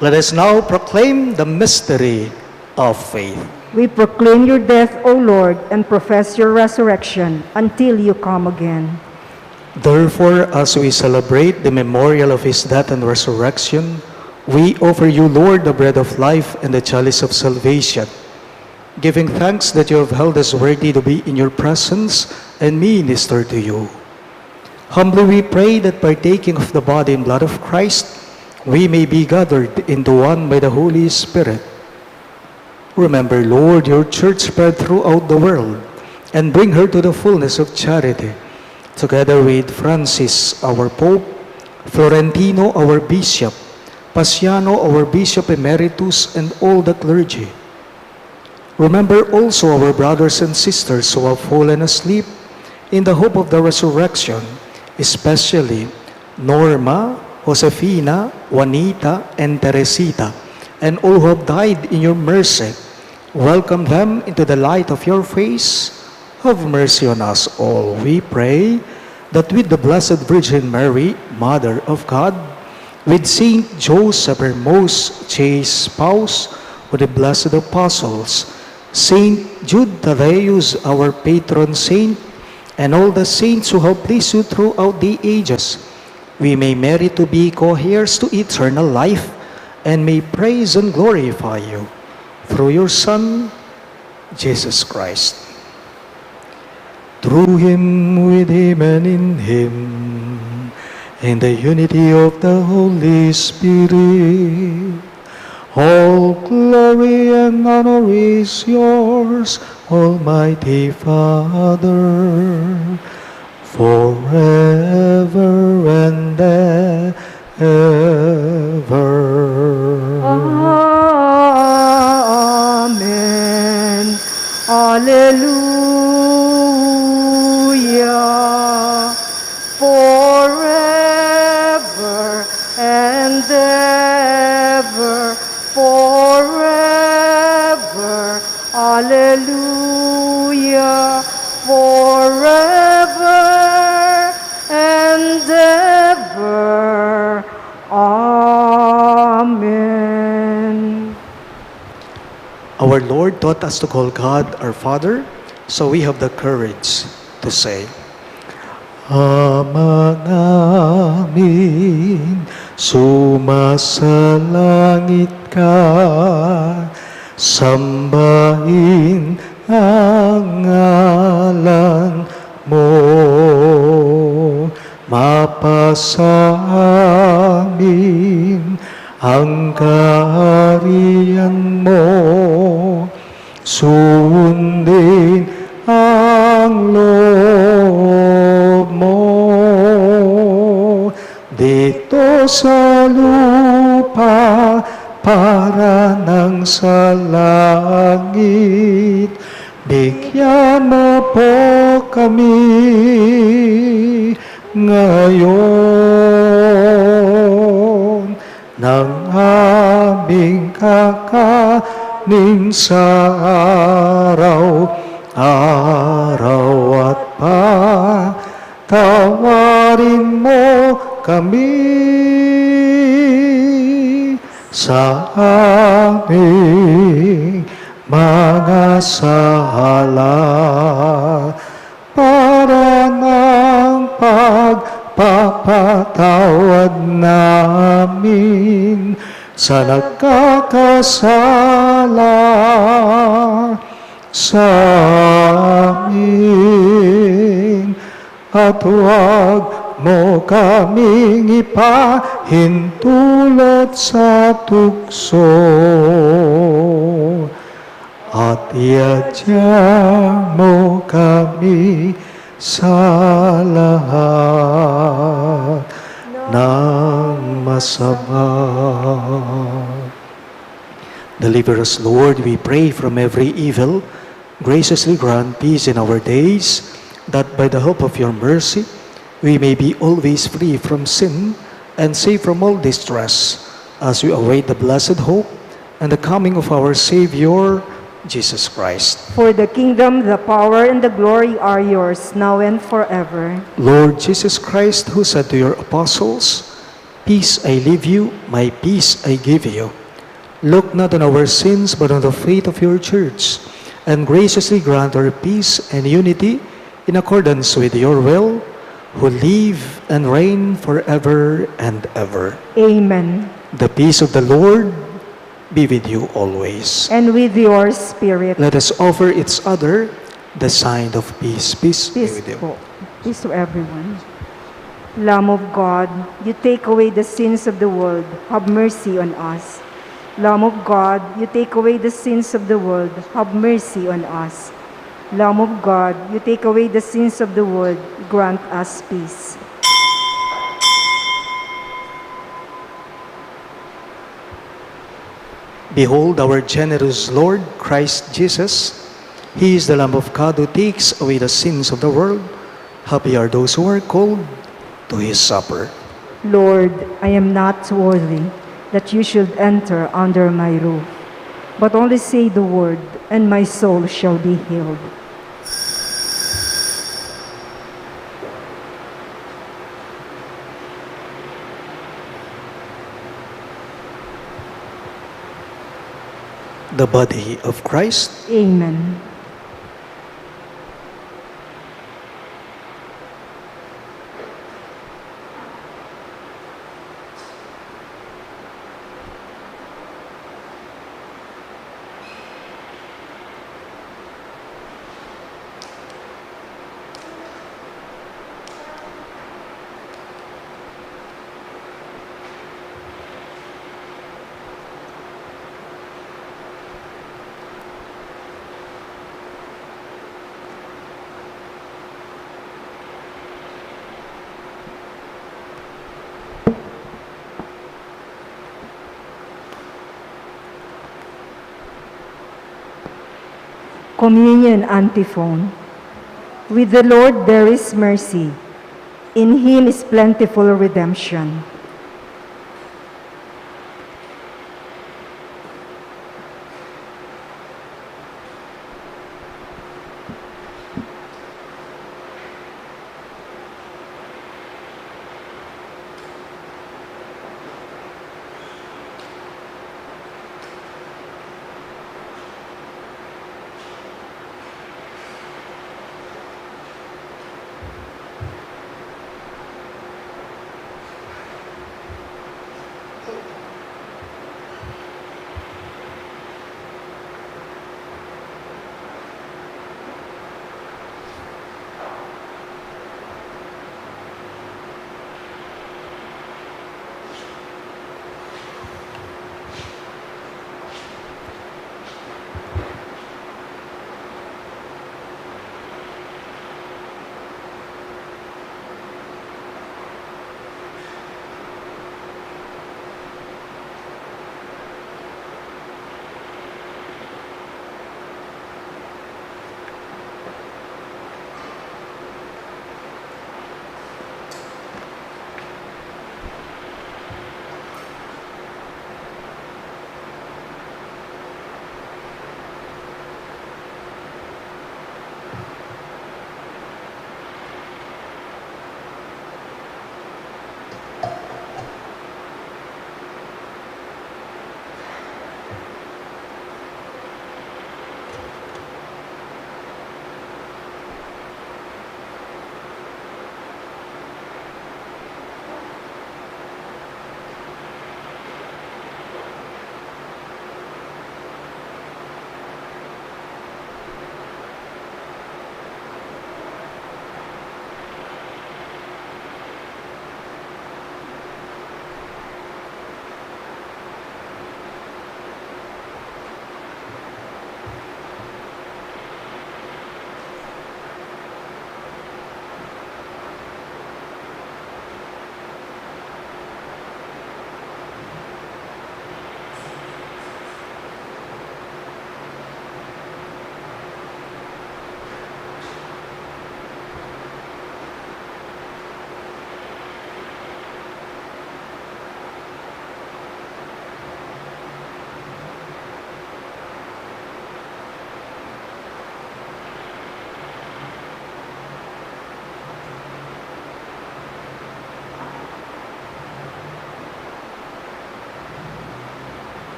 Speaker 3: Let us now proclaim the mystery of faith.
Speaker 1: We proclaim your death, O Lord, and profess your resurrection until you come again.
Speaker 3: Therefore, as we celebrate the memorial of his death and resurrection, we offer you, Lord, the bread of life and the chalice of salvation, giving thanks that you have held us worthy to be in your presence and minister to you. Humbly we pray that partaking of the body and blood of Christ, we may be gathered into one by the Holy Spirit. Remember, Lord, your church spread throughout the world, and bring her to the fullness of charity, together with Francis, our Pope, Florentino, our Bishop, Pasiano, our Bishop Emeritus, and all the clergy. Remember also our brothers and sisters who have fallen asleep in the hope of the resurrection, especially Norma, Josefina, Juanita, and Teresita, and all who have died in your mercy. Welcome them into the light of your face. Have mercy on us all, we pray, that with the Blessed Virgin Mary, Mother of God, with Saint Joseph, her most chaste spouse, with the blessed apostles, Saint Jude Thaddeus, our patron saint, and all the saints who have pleased you throughout the ages, we may merit to be co-heirs to eternal life, and may praise and glorify you through your Son, Jesus Christ. Through him, with him, and in him, in the unity of the Holy Spirit, all glory and honor is yours, Almighty Father, forever and ever.
Speaker 1: Amen. Alleluia. Forever and ever. Forever. Alleluia. Forever and ever. Amen.
Speaker 3: Our Lord taught us to call God our Father, so we have the courage to say, Ama namin, sumasalangit ka, sambahin ang ngalan mo, mapasa amin ang kaharian mo, sundin ang loob mo, dito sa lupa para nang sa langit. Bigyan mo po kami ngayon ng aming kakanin sa araw-araw at patawarin mo kami sa aming mga sala para ng pagpapatawad namin sa nagkakasala sa amin, at huwag mo kaming ipahintulot sa tukso, at iadya mo kami sa lahat ng masama. Deliver us, Lord, we pray, from every evil. Graciously grant peace in our days, that by the help of your mercy, we may be always free from sin and safe from all distress, as we await the blessed hope and the coming of our Savior, Jesus Christ.
Speaker 1: For the kingdom, the power, and the glory are yours, now and forever.
Speaker 3: Lord Jesus Christ, who said to your apostles, Peace I leave you, my peace I give you. Look not on our sins, but on the faith of your church, and graciously grant her peace and unity in accordance with your will, who live and reign forever and ever.
Speaker 1: Amen.
Speaker 3: The peace of the Lord be with you always.
Speaker 1: And with your spirit.
Speaker 3: Let us offer each other the sign of peace. Peace be
Speaker 1: Peace
Speaker 3: with you.
Speaker 1: po. Peace to everyone. Lamb of God, you take away the sins of the world. Have mercy on us. Lamb of God, you take away the sins of the world. Have mercy on us. Lamb of God, you take away the sins of the world. Grant us peace.
Speaker 3: Behold our generous Lord, Christ Jesus. He is the Lamb of God who takes away the sins of the world. Happy are those who are called to his supper.
Speaker 1: Lord, I am not worthy that you should enter under my roof, but only say the word, and my soul shall be healed.
Speaker 3: The body of Christ.
Speaker 1: Amen. Communion antiphon. With the Lord there is mercy. In him is plentiful redemption.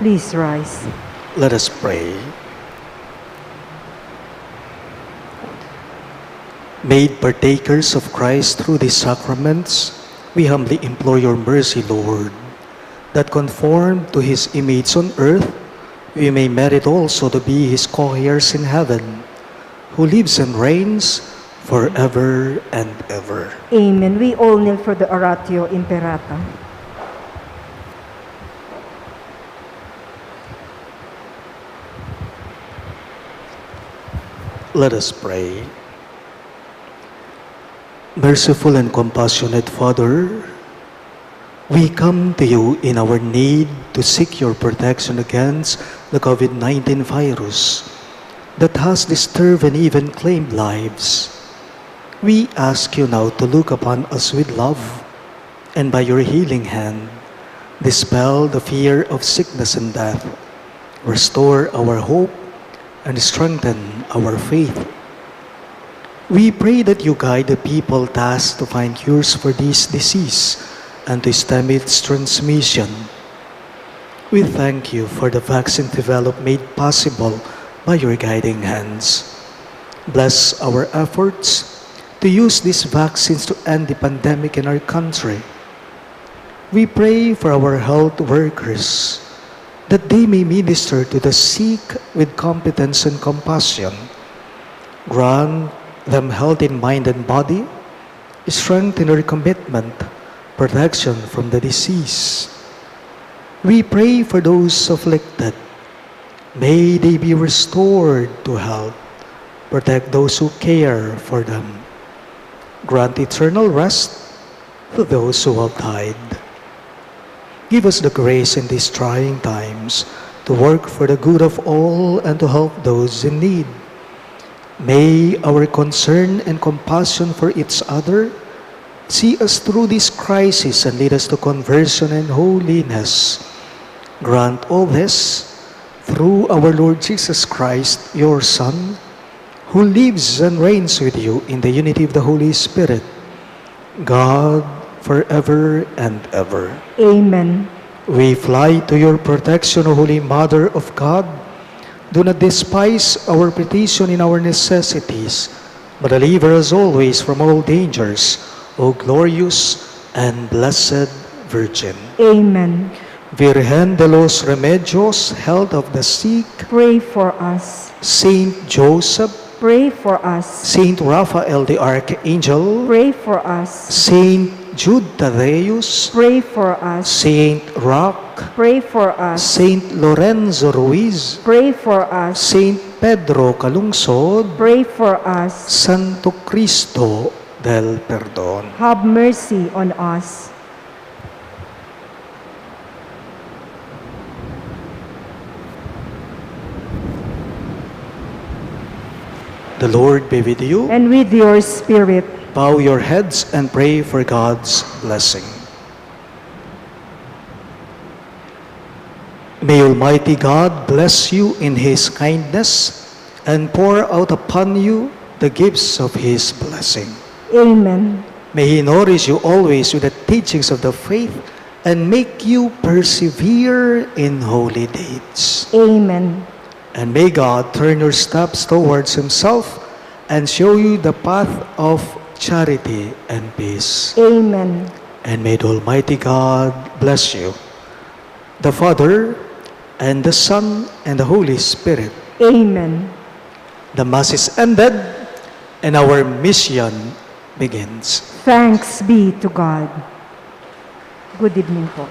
Speaker 1: Please rise.
Speaker 3: Let us pray. Made partakers of Christ through these sacraments, we humbly implore your mercy, Lord, that conformed to his image on earth, we may merit also to be his co-heirs in heaven, who lives and reigns forever and ever.
Speaker 1: Amen. We all kneel for the Oratio Imperata.
Speaker 3: Let us pray. Merciful and compassionate Father, we come to you in our need to seek your protection against the COVID-19 virus that has disturbed and even claimed lives. We ask you now to look upon us with love and by your healing hand, dispel the fear of sickness and death, restore our hope, and strengthen our faith. We pray that you guide the people tasked to find cures for this disease and to stem its transmission. We thank you for the vaccine developed made possible by your guiding hands. Bless our efforts to use these vaccines to end the pandemic in our country. We pray for our health workers that they may minister to the sick with competence and compassion. Grant them health in mind and body, strength in their commitment, protection from the disease. We pray for those afflicted. May they be restored to health. Protect those who care for them. Grant eternal rest to those who have died. Give us the grace in these trying times to work for the good of all and to help those in need. May our concern and compassion for each other see us through this crisis and lead us to conversion and holiness. Grant all this through our Lord Jesus Christ, your Son, who lives and reigns with you in the unity of the Holy Spirit, God, forever and ever.
Speaker 1: Amen.
Speaker 3: We fly to your protection, O Holy Mother of God. Do not despise our petition in our necessities, but deliver us always from all dangers, O glorious and blessed Virgin.
Speaker 1: Amen.
Speaker 3: Virgen de los Remedios, health of the sick,
Speaker 1: Pray for us.
Speaker 3: Saint Joseph,
Speaker 1: Pray for us.
Speaker 3: Saint Raphael the Archangel,
Speaker 1: Pray for us.
Speaker 3: Saint Jude Thaddeus,
Speaker 1: Pray for us.
Speaker 3: Saint Roch,
Speaker 1: Pray for us.
Speaker 3: Saint Lorenzo Ruiz,
Speaker 1: Pray for us.
Speaker 3: Saint Pedro Calungsod,
Speaker 1: Pray for us.
Speaker 3: Santo Cristo del Perdón.
Speaker 1: Have mercy on us.
Speaker 3: The Lord be with you.
Speaker 1: And with your spirit.
Speaker 3: Bow your heads and pray for God's blessing. May Almighty God bless you in His kindness and pour out upon you the gifts of His blessing.
Speaker 1: Amen.
Speaker 3: May He nourish you always with the teachings of the faith and make you persevere in holy deeds.
Speaker 1: Amen.
Speaker 3: And may God turn your steps towards Himself and show you the path of charity and peace.
Speaker 1: Amen.
Speaker 3: And may the Almighty God bless you, the Father, and the Son, and the Holy Spirit.
Speaker 1: Amen.
Speaker 3: The Mass is ended, and our mission begins.
Speaker 1: Thanks be to God. Good evening po.